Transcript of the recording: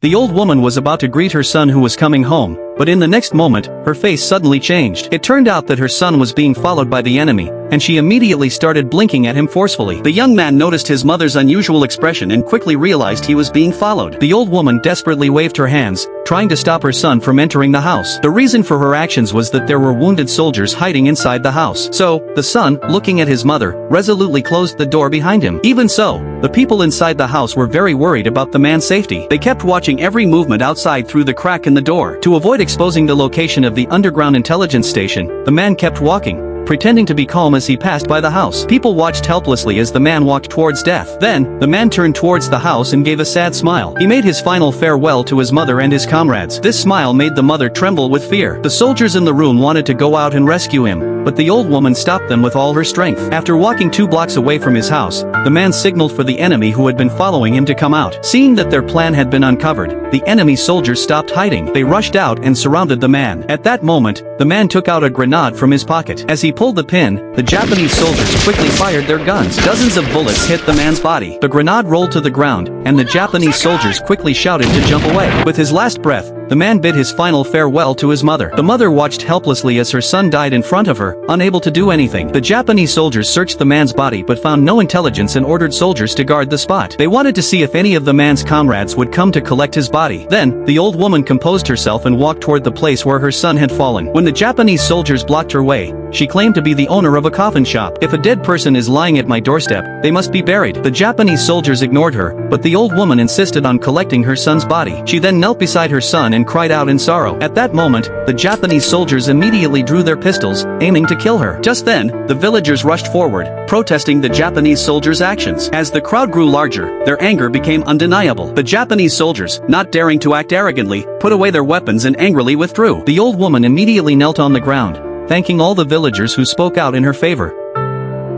The old woman was about to greet her son who was coming home, but in the next moment, her face suddenly changed. It turned out that her son was being followed by the enemy, and she immediately started blinking at him forcefully. The young man noticed his mother's unusual expression and quickly realized he was being followed. The old woman desperately waved her hands, trying to stop her son from entering the house. The reason for her actions was that there were wounded soldiers hiding inside the house. So, the son, looking at his mother, resolutely closed the door behind him. Even so, the people inside the house were very worried about the man's safety. They kept watching every movement outside through the crack in the door. To avoid exposing the location of the underground intelligence station, the man kept walking, pretending to be calm as he passed by the house. People watched helplessly as the man walked towards death. Then, the man turned towards the house and gave a sad smile. He made his final farewell to his mother and his comrades. This smile made the mother tremble with fear. The soldiers in the room wanted to go out and rescue him, but the old woman stopped them with all her strength. After walking 2 blocks away from his house, the man signaled for the enemy who had been following him to come out. Seeing that their plan had been uncovered, the enemy soldiers stopped hiding. They rushed out and surrounded the man. At that moment, the man took out a grenade from his pocket. As he pulled the pin, the Japanese soldiers quickly fired their guns. Dozens of bullets hit the man's body. The grenade rolled to the ground, and the Japanese soldiers quickly shouted to jump away. With his last breath, the man bid his final farewell to his mother. The mother watched helplessly as her son died in front of her, unable to do anything. The Japanese soldiers searched the man's body but found no intelligence and ordered soldiers to guard the spot. They wanted to see if any of the man's comrades would come to collect his body. Then, the old woman composed herself and walked toward the place where her son had fallen. When the Japanese soldiers blocked her way, she claimed to be the owner of a coffin shop. If a dead person is lying at my doorstep, they must be buried. The Japanese soldiers ignored her, but the old woman insisted on collecting her son's body. She then knelt beside her son and cried out in sorrow. At that moment, the Japanese soldiers immediately drew their pistols, aiming to kill her. Just then, the villagers rushed forward, protesting the Japanese soldiers' actions. As the crowd grew larger, their anger became undeniable. The Japanese soldiers, not daring to act arrogantly, put away their weapons and angrily withdrew. The old woman immediately knelt on the ground, thanking all the villagers who spoke out in her favor.